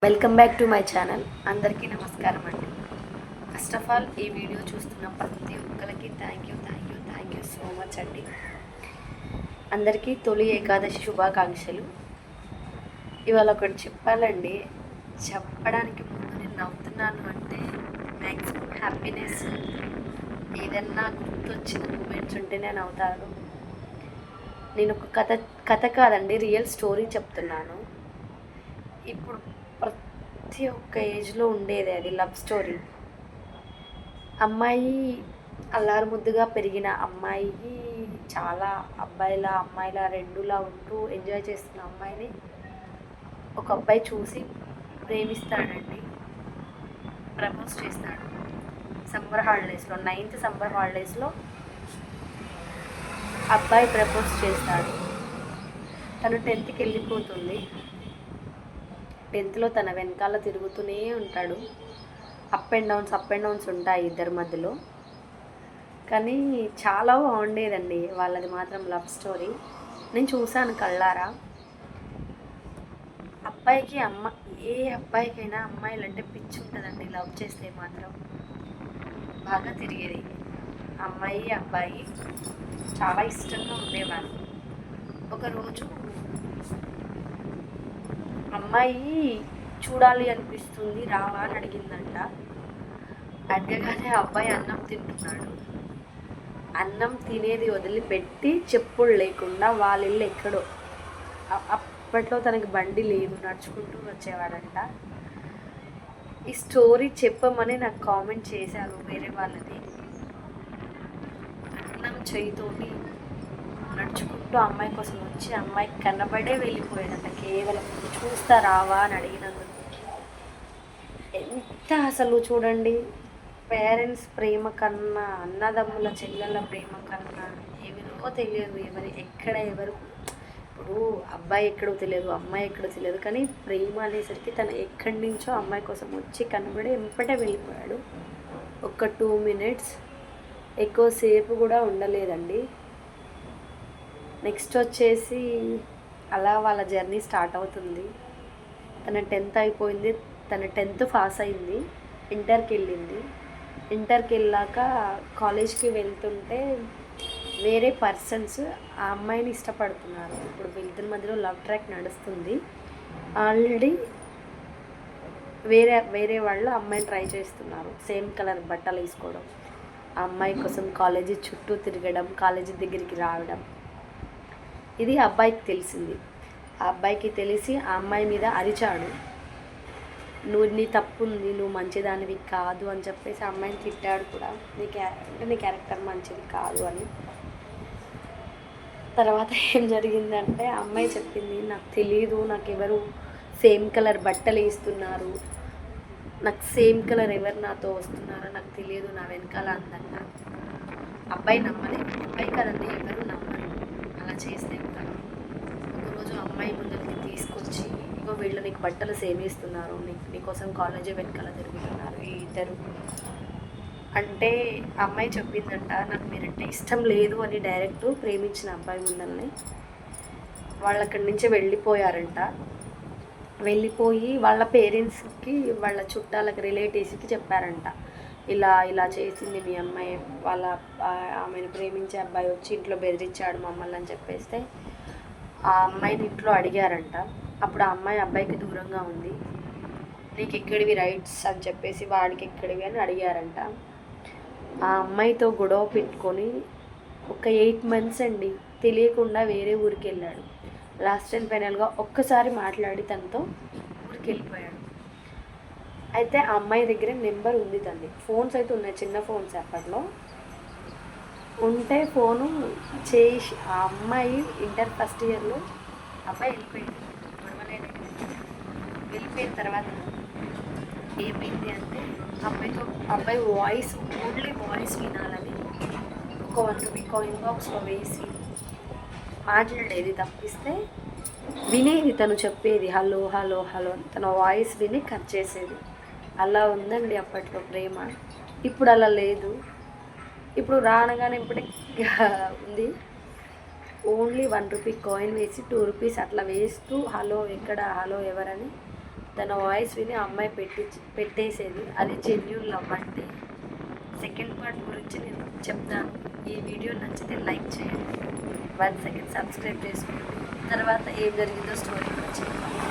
Welcome back to my channel. అందరికీ నమస్కారం అండి. ఫస్ట్ ఆఫ్ ఆల్ ఈ వీడియో చూస్తున్న ప్రతి ఒక్కరికి థ్యాంక్ యూ సో మచ్ అండి. అందరికీ తొలి ఏకాదశి శుభాకాంక్షలు. ఇవాళ ఒకటి చెప్పాలండి. చెప్పడానికి ముందు నేను నవ్వుతున్నాను అంటే మ్యాక్సిమం హ్యాపీనెస్, ఏదన్నా గుర్తొచ్చిన మూమెంట్స్ ఉంటే నేను నవ్వుతాను. నేను ఒక కథ కాదండి, రియల్ స్టోరీ చెప్తున్నాను. ఇప్పుడు ప్రతి ఒక్క ఏజ్లో ఉండేది అది లవ్ స్టోరీ. అమ్మాయి అల్లారు ముద్దుగా పెరిగిన అమ్మాయి చాలా అమ్మాయిల రెండులా ఉంటూ ఎంజాయ్ చేస్తున్న అమ్మాయిని ఒక అబ్బాయి చూసి ప్రేమిస్తాడండి, ప్రపోజ్ చేస్తాడు. సమ్మర్ హాలిడేస్లో 9th సమ్మర్ హాలిడేస్లో అబ్బాయి ప్రపోజ్ చేస్తాడు. తను 10th వెళ్ళిపోతుంది. 10th తన వెనకాల తిరుగుతూనే ఉంటాడు. అప్ అండ్ డౌన్స్ ఉంటాయి ఇద్దరి మధ్యలో. కానీ చాలా బాగుండేదండి వాళ్ళది మాత్రం లవ్ స్టోరీ. నేను చూశాను కళ్ళారా. ఏ అబ్బాయికైనా అమ్మాయిలంటే పిచ్చి ఉంటుందండి. లవ్ చేస్తే మాత్రం బాగా తిరిగేది. అమ్మాయి అబ్బాయి చాలా ఇష్టంగా ఉండేవారు. ఒకరోజు అమ్మాయి చూడాలి అనిపిస్తుంది, రావా అని అడిగిందంట. అడగగానే అబ్బాయి అన్నం తింటున్నాడు. అన్నం తినేది వదిలిపెట్టి చెప్పులు లేకుండా వాళ్ళ ఇల్లు ఎక్కడో, అప్పట్లో తనకి బండి లేదు, నడుచుకుంటూ వచ్చేవాడంట. ఈ స్టోరీ చెప్పమని నాకు కామెంట్ చేశారు వేరే వాళ్ళది. అన్నం చేయితోటి నడుచుకుంటూ అమ్మాయి కోసం వచ్చి అమ్మాయి కనబడే వెళ్ళిపోయాడంట. కేవలం చూస్తా రావా అని అడిగినందుకు. ఎంత అసలు చూడండి, పేరెంట్స్ ప్రేమ కన్నా, అన్నదమ్ముల చెల్లెల ప్రేమ కన్నా ఎవరో తెలియదు. ఎవరు ఇప్పుడు అబ్బాయి ఎక్కడో తెలియదు, అమ్మాయి ఎక్కడో తెలియదు, కానీ ప్రేమ అనేసరికి తను ఎక్కడి నుంచో అమ్మాయి కోసం వచ్చి కనబడి ఎంపటే వెళ్ళిపోయాడు. ఒక 2 minutes ఎక్కువసేపు కూడా ఉండలేదండి. నెక్స్ట్ వచ్చేసి అలా వాళ్ళ జర్నీ స్టార్ట్ అవుతుంది. తన 10th అయిపోయింది, తన 10th పాస్ అయింది, ఇంటర్కి వెళ్ళింది. ఇంటర్కి వెళ్ళాక కాలేజ్కి వెళ్తుంటే వేరే పర్సన్స్ ఆ అమ్మాయిని ఇష్టపడుతున్నారు. ఇప్పుడు వీళ్ళిద్దరి మధ్యలో లవ్ ట్రాక్ నడుస్తుంది. ఆల్రెడీ వేరే వాళ్ళు అమ్మాయిని ట్రై చేస్తున్నారు. సేమ్ కలర్ బట్టలు వేసుకోవడం, ఆ అమ్మాయి కోసం కాలేజీ చుట్టూ తిరగడం, కాలేజీ దగ్గరికి రావడం. ఇది అబ్బాయికి తెలిసింది. ఆ అబ్బాయికి తెలిసి ఆ అమ్మాయి మీద అరిచాడు. నీ తప్పు ఉంది, నువ్వు మంచిదానివి కాదు అని చెప్పేసి ఆ అమ్మాయిని తిట్టాడు కూడా. నీ క్యారెక్టర్ మంచిది కాదు అని. తర్వాత ఏం జరిగిందంటే ఆ అమ్మాయి చెప్పింది, నాకు తెలీదు, నాకు ఎవరు సేమ్ కలర్ బట్టలు వేస్తున్నారు, నాకు సేమ్ కలర్ ఎవరు నాతో వస్తున్నారో నాకు తెలియదు, నా వెనకాల అందంగా. అబ్బాయి నమ్మలేదు. అబ్బాయి కదండి, ఎవరు నమ్మరు అలా చేస్తే కూడా. ఒకరోజు అమ్మాయి ముందరికి తీసుకొచ్చి, ఇగో వీళ్ళు నీకు బట్టలు సేమ్ ఇస్తున్నారు, నీకోసం కాలేజీ వెనకాల తిరుగుతున్నారు ఈ ఇద్దరు అంటే, అమ్మాయి చెప్పిందంట, నాకు మీరంటే ఇష్టం లేదు అని డైరెక్ట్ ప్రేమించిన అబ్బాయి ముందరనే వాళ్ళు అక్కడి నుంచి వెళ్ళిపోయారంట. వెళ్ళిపోయి వాళ్ళ పేరెంట్స్కి, వాళ్ళ చుట్టాలకి, రిలేటివ్స్కి చెప్పారంట, ఇలా చేసింది మీ అమ్మాయి, ఆమెను ప్రేమించే అబ్బాయి వచ్చి ఇంట్లో బెదిరించాడు మమ్మల్ని అని చెప్పేస్తే ఆ అమ్మాయిని ఇంట్లో అడిగారంట. అప్పుడు ఆ అమ్మాయి అబ్బాయికి దూరంగా ఉంది. నీకు ఎక్కడివి రైట్స్ అని చెప్పేసి వాడికి ఎక్కడివి అని అడిగారంట. ఆ అమ్మాయితో గొడవ పెట్టుకొని ఒక 8 months అండి తెలియకుండా వేరే ఊరికి వెళ్ళాడు. లాస్ట్ అండ్ ఫైనల్గా ఒక్కసారి మాట్లాడి తనతో ఊరికి వెళ్ళిపోయాడు. అయితే ఆ అమ్మాయి దగ్గర నెంబర్ ఉంది, తండ్రి ఫోన్స్ అయితే ఉన్నాయి, చిన్న ఫోన్స్ అప్పట్లో ఉంటే ఫోను చేసి ఆ అమ్మాయి ఇంటర్ ఫస్ట్ ఇయర్లో అబ్బాయి వెళ్ళిపోయింది. గొడవలేదు. వెళ్ళిపోయిన తర్వాత ఏమైంది అంటే అబ్బాయి వాయిస్, ఓన్లీ వాయిస్ వినాలని ఒక 1 rupee కాయిన్ బాక్స్లో వేసి మాట్లాడేది తప్పిస్తే వినేది, తను చెప్పేది హలో హలో హలో తన వాయిస్ విని కట్ చేసేది. అలా ఉందండి అప్పట్లో ప్రేమ. ఇప్పుడు అలా లేదు. ఇప్పుడు రానగానే ఇప్పుడే ఉంది. ఓన్లీ 1 rupee కాయిన్ వేసి 2 rupees అట్లా వేస్తూ హలో ఎక్కడ, హలో ఎవరని తన వాయిస్ విని ఆ అమ్మాయి పెట్టేసేది. అది జెన్యూన్ లవ్ అంటే. సెకండ్ పార్ట్ గురించి నేను చెప్తాను. ఈ వీడియో నచ్చితే లైక్ చేయండి, 1 సెకండ్ సబ్స్క్రైబ్ చేసుకోండి. తర్వాత ఏం జరిగిందో స్టోరీ కూడా చెప్తాను.